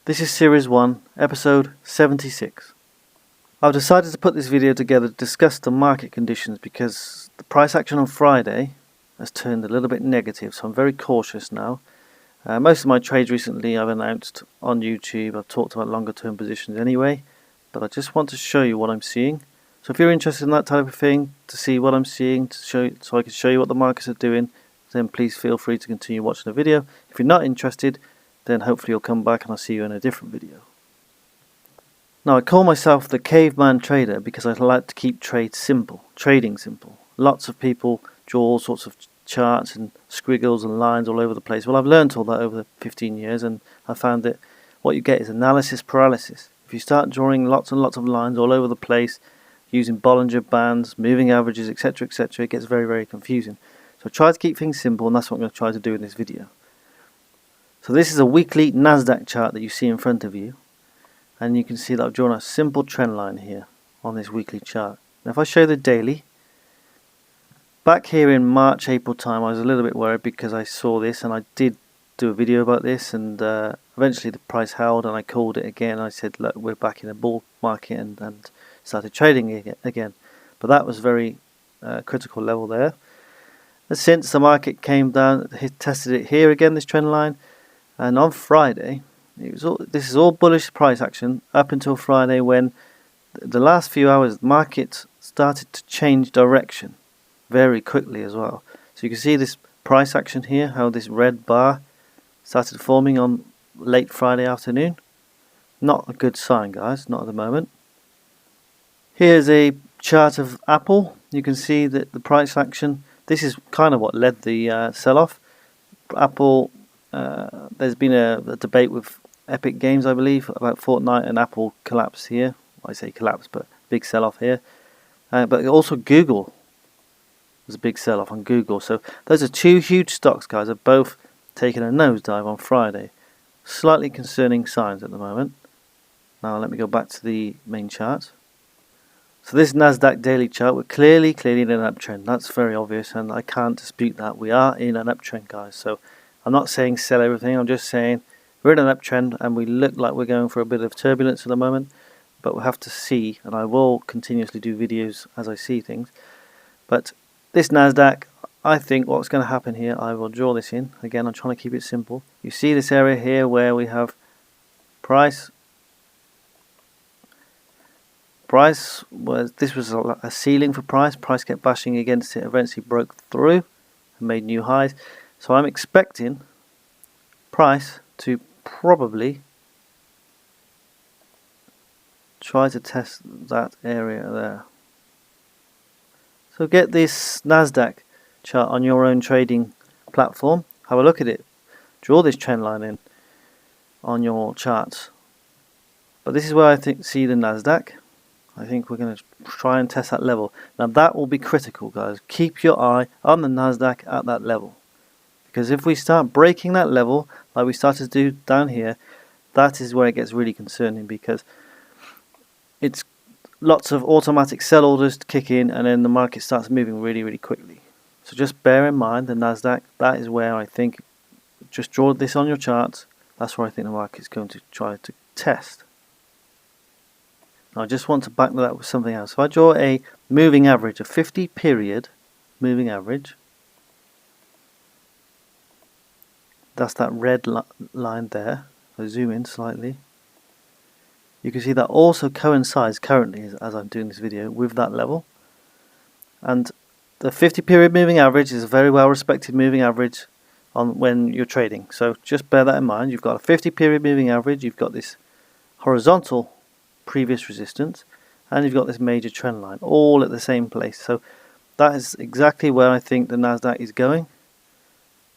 This is Series 1, Episode 76. I've decided to put this video together to discuss the market conditions because the price action on Friday has turned a little bit negative, so I'm very cautious now. Most of my trades recently I've announced on YouTube. I've talked about longer term positions anyway, but I just want to show you what I'm seeing. So if you're interested in that type of thing, to see what I'm seeing, so I can show you what the markets are doing, then please feel free to continue watching the video. If you're not interested, then hopefully you'll come back and I'll see you in a different video. Now I call myself the Caveman trader because I like to keep trades simple, trading simple. Lots of people draw all sorts of charts and squiggles and lines all over the place. Well, I've learned all that over the 15 years and I found that what you get is analysis paralysis. If you start drawing lots and lots of lines all over the place, using Bollinger Bands, moving averages, etc., etc., it gets very, very confusing. So try to keep things simple, and that's what I'm going to try to do in this video. So this is a weekly Nasdaq chart that you see in front of you, and you can see that I've drawn a simple trend line here on this weekly chart. Now if I show the daily, back here in March, April time I was a little bit worried because I saw this and I did do a video about this, and eventually the price held and I called it again. I said, look, we're back in a bull market, and started trading again. But that was very critical level there. And since the market came down, it tested it here again, this trend line. And on Friday, this is all bullish price action up until Friday, when the last few hours the market started to change direction very quickly as well. So you can see this price action here, how this red bar started forming on late Friday afternoon. Not a good sign, guys, not at the moment. Here's a chart of Apple. You can see that the price action, this is kind of what led the sell-off. Apple, there's been a debate with Epic Games, I believe, about Fortnite, and Apple collapsed here. I say collapsed, but big sell-off here. But also Google, there's a big sell-off on Google. So those are two huge stocks, guys, have both taken a nosedive on Friday. Slightly concerning signs at the moment. Now let me go back to the main chart. So this Nasdaq daily chart, we're clearly in an uptrend. That's very obvious, and I can't dispute that. We are in an uptrend, guys. So I'm not saying sell everything. I'm just saying we're in an uptrend, and we look like we're going for a bit of turbulence at the moment. But we'll have to see, and I will continuously do videos as I see things. But this Nasdaq, I think what's going to happen here, I will draw this in. Again, I'm trying to keep it simple. You see this area here where we have price this was a ceiling for price. Price kept bashing against it, eventually broke through and made new highs. So I'm expecting price to probably try to test that area there. So get this Nasdaq chart on your own trading platform, have a look at it, draw this trend line in on your charts. But this is where I see the Nasdaq. I think we're going to try and test that level. Now that will be critical, guys. Keep your eye on the Nasdaq at that level, because if we start breaking that level like we started to do down here, that is where it gets really concerning, because it's lots of automatic sell orders to kick in, and then the market starts moving really quickly. So just bear in mind the Nasdaq, that is where I think, just draw this on your charts, that's where I think the market is going to try to test. Now I just want to back that up with something else. So I draw a moving average, a 50 period moving average. That's that red line there. If I zoom in slightly, you can see that also coincides currently, as I'm doing this video, with that level. And the 50 period moving average is a very well respected moving average when you're trading. So just bear that in mind. You've got a 50 period moving average, you've got this horizontal previous resistance, and you've got this major trend line all at the same place. So that is exactly where I think the Nasdaq is going.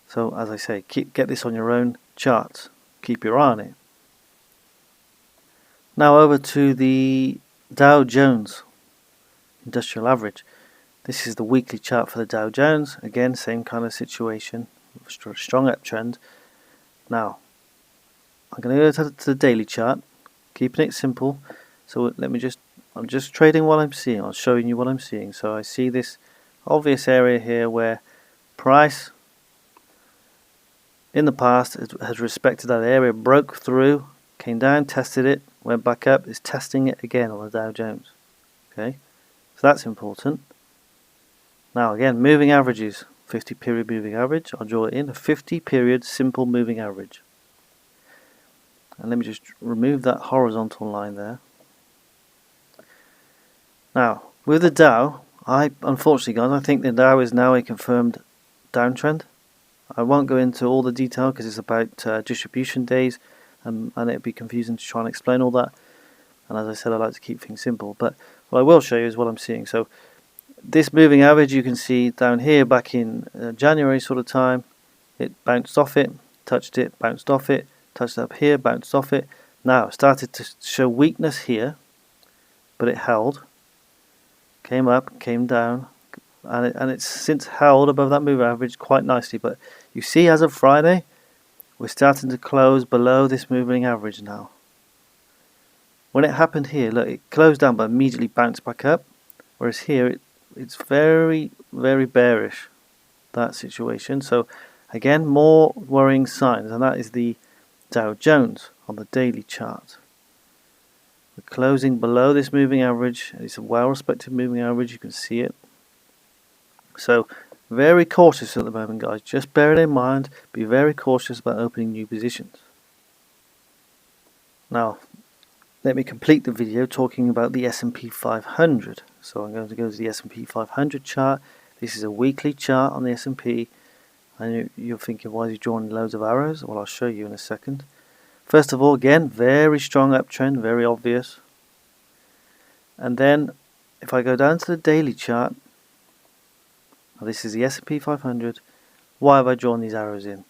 So as I say, get this on your own charts, keep your eye on it. Now over to the Dow Jones industrial average. This is the weekly chart for the Dow Jones. Again, same kind of situation, strong uptrend. Now I'm going to go to the daily chart, keeping it simple. So I'm just trading what I'm seeing. I'm showing you what I'm seeing. So I see this obvious area here where price in the past has respected that area, broke through, came down, tested it, went back up, is testing it again on the Dow Jones. Okay, so that's important. Now again, moving averages, 50 period moving average, I'll draw it in, a 50 period simple moving average. And let me just remove that horizontal line there. Now, with the Dow, unfortunately guys, I think the Dow is now a confirmed downtrend. I won't go into all the detail because it's about distribution days, and it'd be confusing to try and explain all that. And as I said, I like to keep things simple. But what I will show you is what I'm seeing. So this moving average you can see down here back in January sort of time, it bounced off it, touched it, bounced off it, touched up here, bounced off it. Now it started to show weakness here, but it held, came up, came down, and it's since held above that moving average quite nicely. But you see, as of Friday, we're starting to close below this moving average now. When it happened here, look, it closed down but immediately bounced back up, whereas here it's very, very bearish, that situation. So again, more worrying signs, and that is the Dow Jones on the daily chart. We're closing below this moving average. It's a well-respected moving average, you can see it. So very cautious at the moment, guys. Just bear it in mind. Be very cautious about opening new positions. Now, let me complete the video talking about the S&P 500. So I'm going to go to the S&P 500 chart. This is a weekly chart on the S&P. And you're thinking, why is he drawing loads of arrows? Well, I'll show you in a second. First of all, again, very strong uptrend, very obvious. And then, if I go down to the daily chart, now this is the S&P 500. Why have I drawn these arrows in?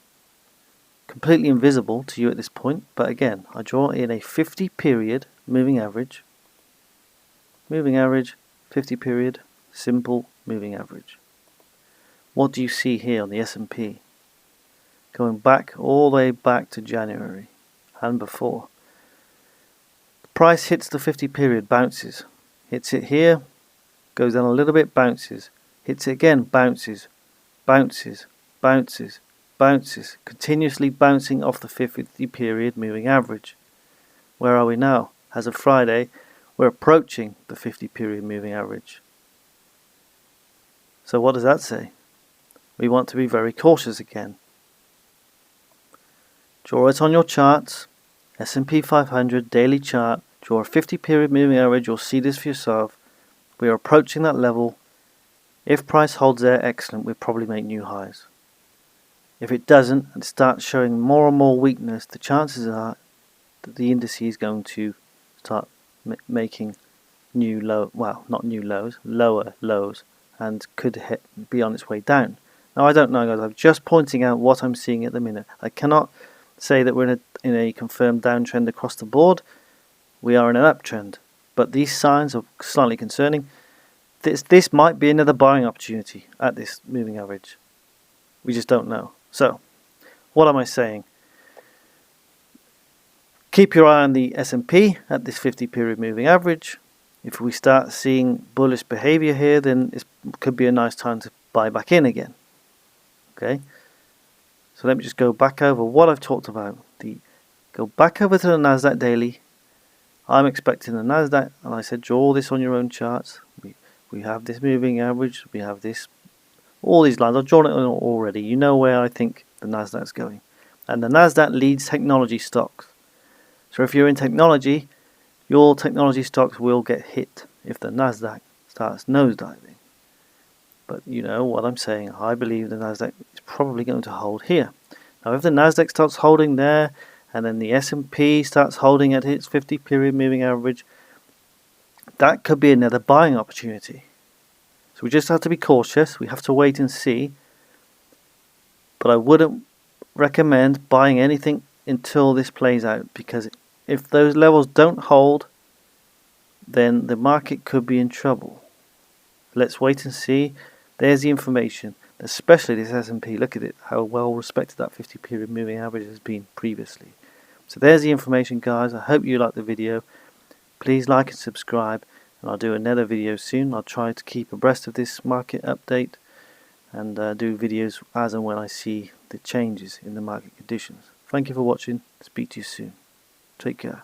Completely invisible to you at this point, but again, I draw in a 50 period moving average, 50 period, simple moving average. What do you see here on the S&P? Going back all the way back to January and before. The price hits the 50 period, bounces, hits it here, goes down a little bit, bounces, hits it again, bounces, bounces, bounces, bounces, continuously bouncing off the 50 period moving average. Where are we now? As of Friday, we're approaching the 50 period moving average. So what does that say? We want to be very cautious again. Draw it on your charts, S&P 500 daily chart, draw a 50 period moving average, you'll see this for yourself. We are approaching that level. If price holds there, excellent, we'll probably make new highs. If it doesn't and starts showing more and more weakness, the chances are that the index is going to start making new low, well, not new lows, lower lows, and could be on its way down. Now I don't know, guys, I'm just pointing out what I'm seeing at the minute. I cannot say that we're in a confirmed downtrend across the board. We are in an uptrend, but these signs are slightly concerning. This might be another buying opportunity at this moving average. We just don't know. So, what am I saying? Keep your eye on the S&P at this 50 period moving average. If we start seeing bullish behavior here, then it could be a nice time to buy back in again. Okay, so let me just go back over what I've talked about. Go back over to the Nasdaq daily. I'm expecting the Nasdaq, and I said draw this on your own charts. We have this moving average, we have this, all these lines. I've drawn it on already. You know where I think the Nasdaq's going, and the Nasdaq leads technology stocks. So if you're in technology, your technology stocks will get hit if the Nasdaq starts nosediving. But you know what I'm saying. I believe the Nasdaq is probably going to hold here. Now, if the Nasdaq starts holding there, and then the S&P starts holding at its 50 period moving average, that could be another buying opportunity. So we just have to be cautious. We have to wait and see. But I wouldn't recommend buying anything until this plays out, because if those levels don't hold, then the market could be in trouble. Let's wait and see. There's the information, especially this S&P. Look at it, how well respected that 50 period moving average has been previously. So there's the information, guys. I hope you liked the video. Please like and subscribe, and I'll do another video soon. I'll try to keep abreast of this market update and do videos as and when I see the changes in the market conditions. Thank you for watching. Speak to you soon. Take care.